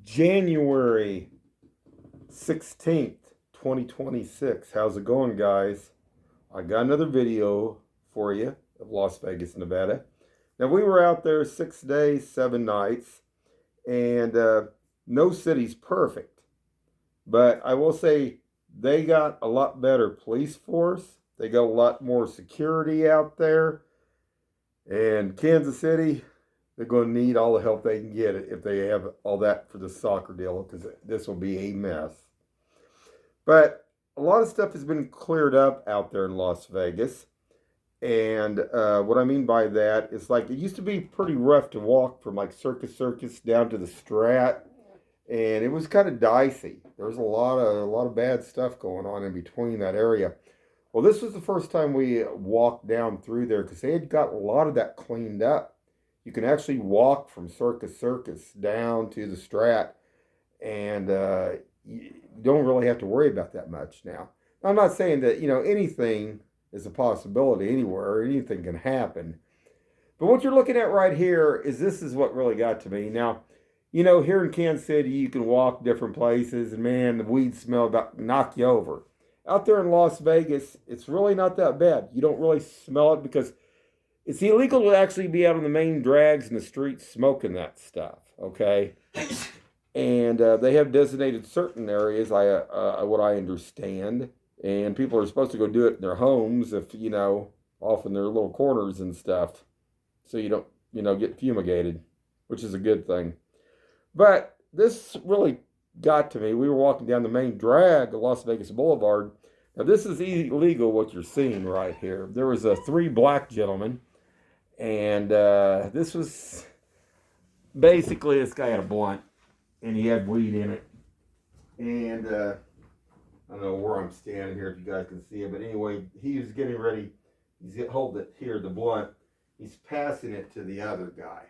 January 16th, 2026. How's it going, guys? I got another video for you of Las Vegas, Nevada. Now, we were out there 6 days, 7 nights, and no city's perfect. But I will say they got a lot better police force. They got a lot more security out there. And Kansas City, they're going to need all the help they can get if they have all that for the soccer deal, because this will be a mess. But a lot of stuff has been cleared up out there in Las Vegas. And what I mean by that is, like, it used to be pretty rough to walk from like Circus down to the Strat, and it was kind of dicey. There was a lot of bad stuff going on in between that area. Well, this was the first time we walked down through there because they had got a lot of that cleaned up. You can actually walk from Circus down to the Strat, and you don't really have to worry about that much now. I'm not saying that anything is a possibility anywhere. Anything can happen. But what you're looking at right here is this is what really got to me. Now, here in Kansas City, you can walk different places, and man, the weed smell about knock you over. Out there in Las Vegas, it's really not that bad. You don't really smell it because it's illegal to actually be out on the main drags in the streets smoking that stuff. Okay, and they have designated certain areas. What I understand, and people are supposed to go do it in their homes if off in their little corners and stuff, so you don't get fumigated, which is a good thing. But this really got to me. We were walking down the main drag of Las Vegas Boulevard. Now, this is illegal, what you're seeing right here. There was three black gentlemen, and this was basically, this guy had a blunt, and he had weed in it. And I don't know where I'm standing here if you guys can see it, but anyway, he was getting ready. He's holding it here, the blunt. He's passing it to the other guy.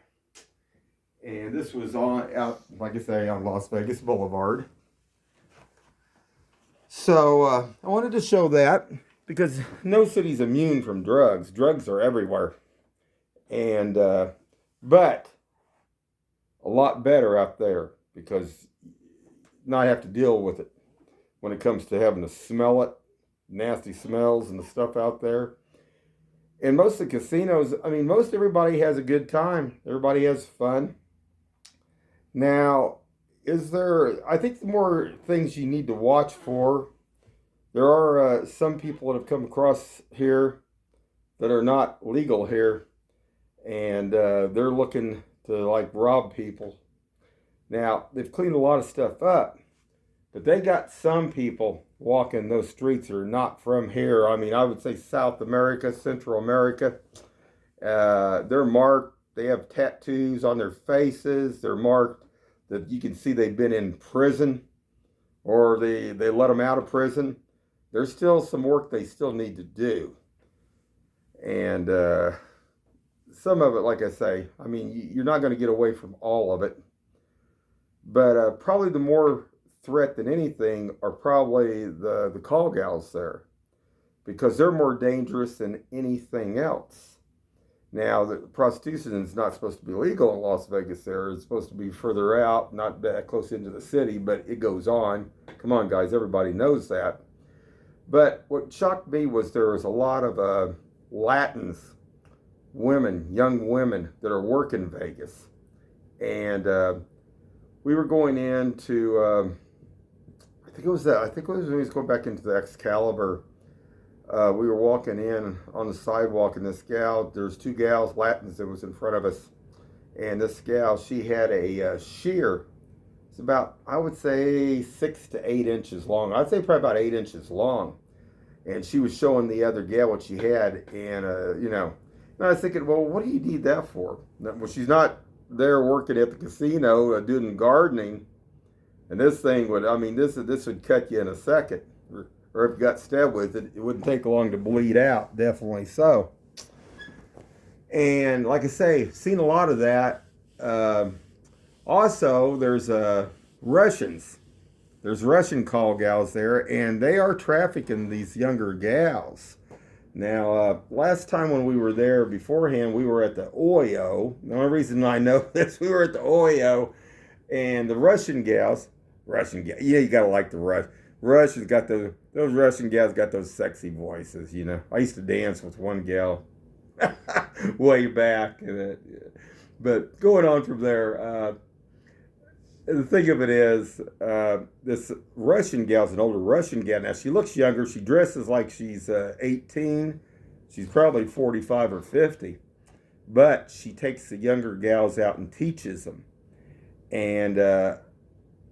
And this was out, like I say, on Las Vegas Boulevard. So I wanted to show that because no city's immune from drugs. Drugs are everywhere. And but a lot better out there because not have to deal with it when it comes to having to smell it, nasty smells and the stuff out there. And most of the casinos, most everybody has a good time. Everybody has fun. Now, I think the more things you need to watch for, there are some people that have come across here that are not legal here, and they're looking to like rob people. Now, they've cleaned a lot of stuff up, but they got some people walking those streets that are not from here. I would say South America, Central America. They're marked. They have tattoos on their faces. They're marked that you can see they've been in prison or they let them out of prison. There's still some work they still need to do. And some of it, like I say, you're not going to get away from all of it. But probably the more threat than anything are probably the call gals there because they're more dangerous than anything else. Now, the prostitution is not supposed to be legal in Las Vegas there. It's supposed to be further out, not that close into the city, but it goes on. Come on, guys, everybody knows that. But what shocked me was there was a lot of Latins, women, young women that are working Vegas. And we were going into, I think it was when we was going back into the Excalibur. We were walking in on the sidewalk, and there's two gals, Latins, that was in front of us. And this gal, she had a shear. It's about, I would say, 6 to 8 inches long. I'd say probably about 8 inches long. And she was showing the other gal what she had. And, and I was thinking, well, what do you need that for? Well, she's not there working at the casino doing gardening. And this thing would, this would cut you in a second. Or if you got stabbed with it, it wouldn't take long to bleed out. Definitely so. And like I say, seen a lot of that. Also, there's Russians. There's Russian call gals there, and they are trafficking these younger gals. Now, last time when we were there beforehand, we were at the Oyo. The only reason I know this, we were at the Oyo, And the Russian gals, yeah, you gotta like the Russians got those Russian gals got those sexy voices, you know. I used to dance with one gal way back, but going on from there, the thing of it is, this Russian gal's an older Russian gal. Now she looks younger. She dresses like she's 18. She's probably 45 or 50, but she takes the younger gals out and teaches them. And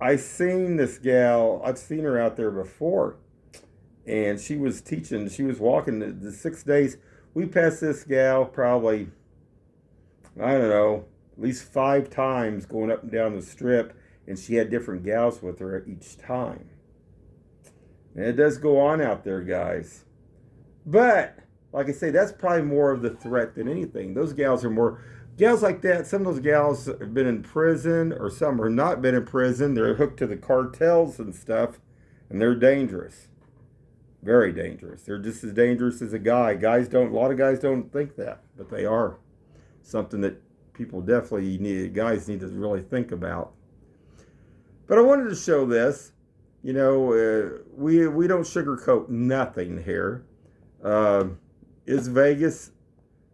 I seen this gal. I've seen her out there before, and she was teaching. She was walking the 6 days. We passed this gal probably, I don't know, at least 5 times going up and down the strip, and she had different gals with her each time. And it does go on out there, guys. But like I say, that's probably more of the threat than anything. Those gals are more gals like that. Some of those gals have been in prison, or some are not been in prison. They're hooked to the cartels and stuff, and they're dangerous, very dangerous. They're just as dangerous as a guy. A lot of guys don't think that, but they are. Something that people definitely guys need to really think about. But I wanted to show this. You know, we don't sugarcoat nothing here. Is Vegas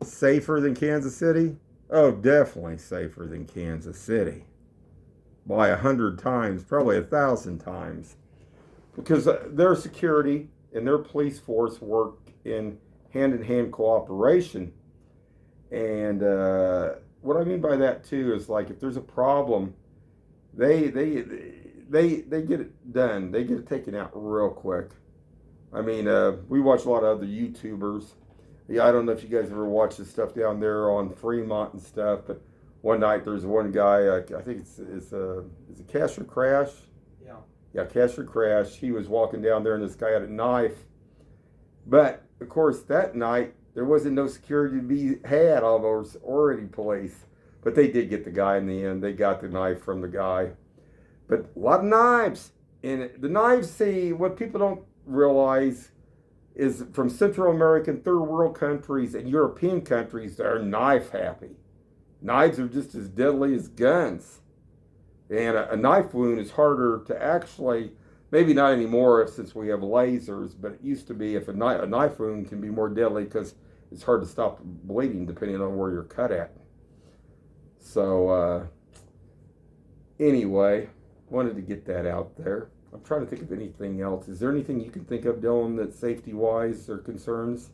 safer than Kansas City? Oh, definitely safer than Kansas City. By 100 times, probably 1,000 times. Because their security and their police force work in hand-in-hand cooperation. And what I mean by that, too, is like if there's a problem, they get it done. They get it taken out real quick. I mean, we watch a lot of other YouTubers. Yeah, I don't know if you guys ever watch this stuff down there on Fremont and stuff, but one night there's one guy, I think it's a Casher Crash? Yeah. Yeah, Casher Crash. He was walking down there and this guy had a knife. But, of course, that night there wasn't no security to be had already police. But they did get the guy in the end. They got the knife from the guy. But a lot of knives. And the knives, see, what people don't realize is from Central American, third world countries and European countries that are knife happy. Knives are just as deadly as guns. And a knife wound is harder to actually, maybe not anymore since we have lasers, but it used to be if a knife wound can be more deadly because it's hard to stop bleeding depending on where you're cut at. So anyway, wanted to get that out there. I'm trying to think of anything else. Is there anything you can think of, Dylan, that safety-wise or concerns?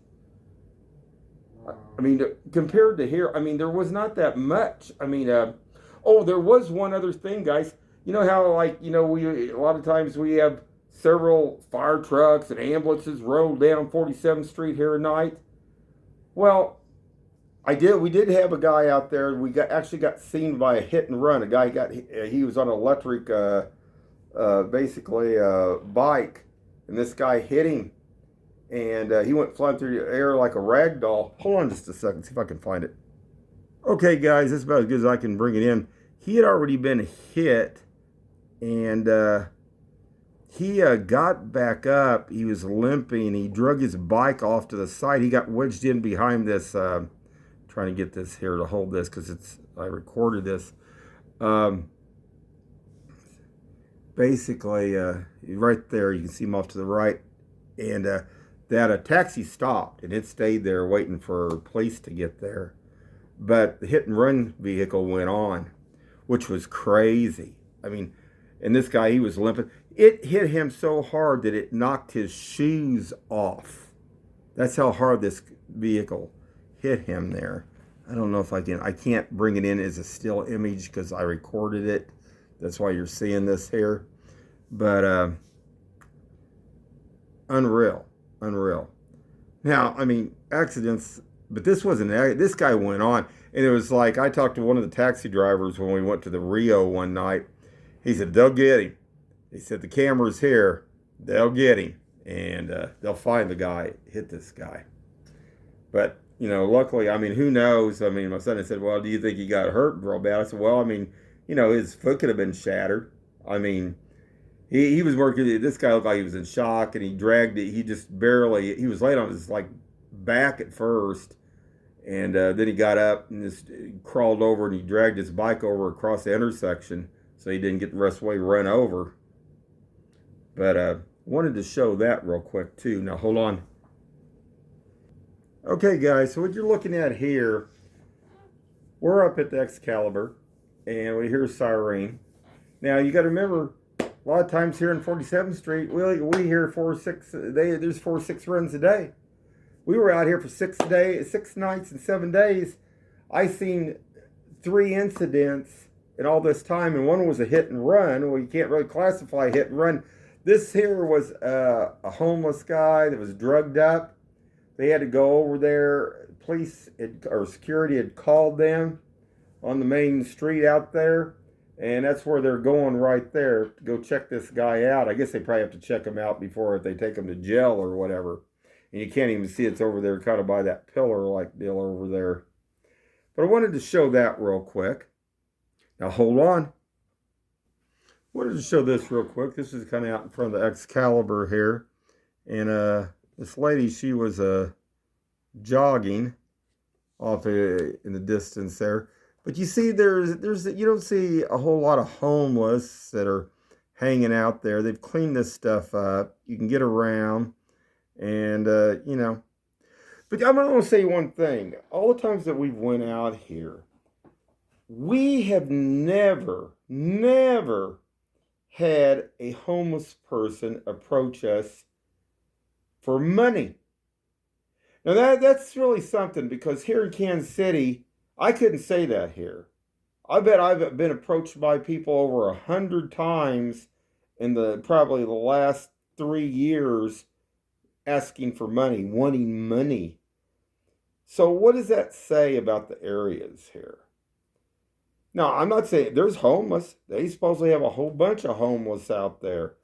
I mean, compared to here, I mean, there was not that much. I mean, there was one other thing, guys. You know how, like, you know, a lot of times we have several fire trucks and ambulances roll down 47th Street here at night? Well, we did have a guy out there. We actually got seen by a hit and run. A guy he was on an electric, basically a bike, and this guy hit him, and he went flying through the air like a rag doll. Hold on just a second, see if I can find it. Okay, guys, this is about as good as I can bring it in. He had already been hit, and he got back up. He was limping. He drug his bike off to the side. He got wedged in behind this. Trying to get this here to hold this because I recorded this. Basically, right there, you can see him off to the right, and that taxi stopped, and it stayed there waiting for police to get there. But the hit and run vehicle went on, which was crazy. I mean, and this guy, he was limping. It hit him so hard that it knocked his shoes off. That's how hard this vehicle hit him there. I don't know if I can't bring it in as a still image because I recorded it. That's why you're seeing this here. But unreal. Now, I mean, accidents, but this wasn't, this guy went on. And it was like, I talked to one of the taxi drivers when we went to the Rio one night. He said, they'll get him. He said, the camera's here. They'll get him. And they'll find the guy, hit this guy. But, you know, luckily, I mean, who knows? I mean, my son had said, well, do you think he got hurt real bad? I said, well, I mean, you know, his foot could have been shattered. I mean, he was working, this guy looked like he was in shock, and he dragged it. He just barely, he was laying on his, like, back at first. And then he got up and just crawled over, and he dragged his bike over across the intersection so he didn't get the rest of the way run over. But wanted to show that real quick too. Now hold on. Okay guys, so what you're looking at here, we're up at the Excalibur and we hear a siren. Now you got to remember, a lot of times here in 47th Street, we hear 4 or 6 there's 4 or 6 runs a day. We were out here for 6 nights and 7 days. I seen 3 incidents in all this time, and one was a hit and run. Well, you can't really classify hit and run. This here was a homeless guy that was drugged up. They had to go over there. Police or security had called them on the main street out there, and that's where they're going right there to go check this guy out. I guess they probably have to check him out before they take him to jail or whatever. And you can't even see it's over there kind of by that pillar-like deal over there. But I wanted to show that real quick. Now hold on. I wanted to show this real quick. This is kind of out in front of the Excalibur here. And this lady, she was jogging off in the distance there. But you see, you don't see a whole lot of homeless that are hanging out there. They've cleaned this stuff up. You can get around, and you know. But I'm going to say one thing. All the times that we've went out here, we have never had a homeless person approach us for money. Now that's really something, because here in Kansas City, I couldn't say that here. I bet I've been approached by people over 100 times in probably the last 3 years asking for money, wanting money. So what does that say about the areas here? Now, I'm not saying there's homeless. They supposedly have a whole bunch of homeless out there.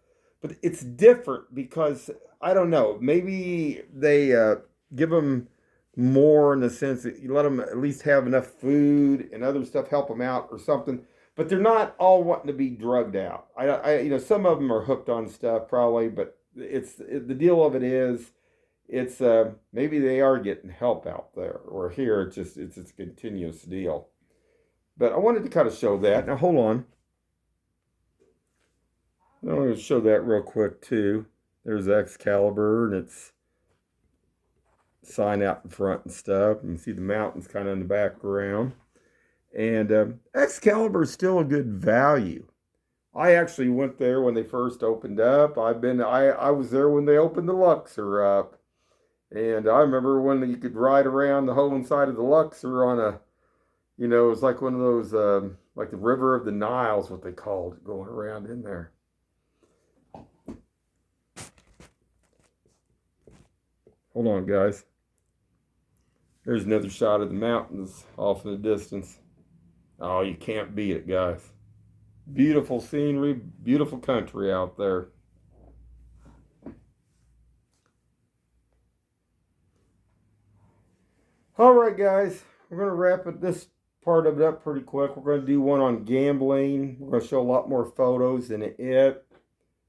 But it's different because, I don't know, maybe they give them more in the sense that you let them at least have enough food and other stuff, help them out or something. But they're not all wanting to be drugged out. Some of them are hooked on stuff probably, but the deal of it is, it's maybe they are getting help out there, or here it's a continuous deal. But I wanted to kind of show that. Now hold on. I'm going to show that real quick too. There's Excalibur, and it's sign out in front and stuff. You can see the mountains kind of in the background. And Excalibur is still a good value. I actually went there when they first opened up. I was there when they opened the Luxor up. And I remember when you could ride around the whole inside of the Luxor on it was like one of those, like the River of the Nile is what they called it, going around in there. Hold on, guys. There's another shot of the mountains off in the distance. Oh, you can't beat it, guys. Beautiful scenery, beautiful country out there. All right, guys. We're going to wrap this part of it up pretty quick. We're going to do one on gambling. We're going to show a lot more photos than it.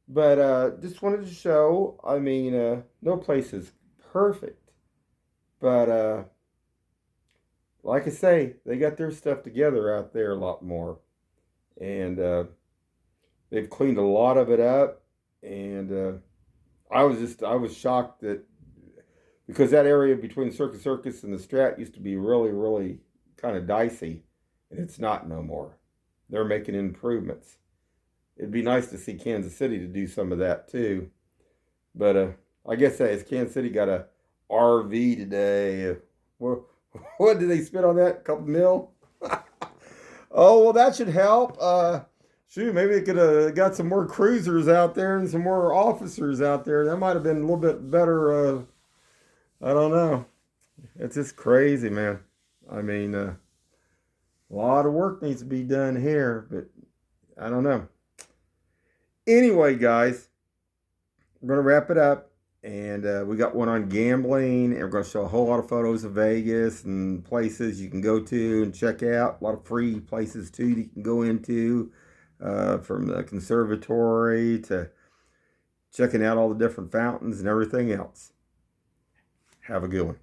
But just wanted to show, no place is perfect. But like I say, they got their stuff together out there a lot more. And they've cleaned a lot of it up. And I was shocked that, because that area between Circus Circus and the Strat used to be really, really kind of dicey, and it's not no more. They're making improvements. It'd be nice to see Kansas City to do some of that too. But I guess as Kansas City got a RV today. What did they spend on that? A couple mil? Oh, well, that should help. Shoot, maybe they could have got some more cruisers out there and some more officers out there. That might have been a little bit better. I don't know. It's just crazy, man. A lot of work needs to be done here, but I don't know. Anyway, guys, we're going to wrap it up. And we got one on gambling, and we're going to show a whole lot of photos of Vegas and places you can go to and check out. A lot of free places, too, that you can go into, from the conservatory to checking out all the different fountains and everything else. Have a good one.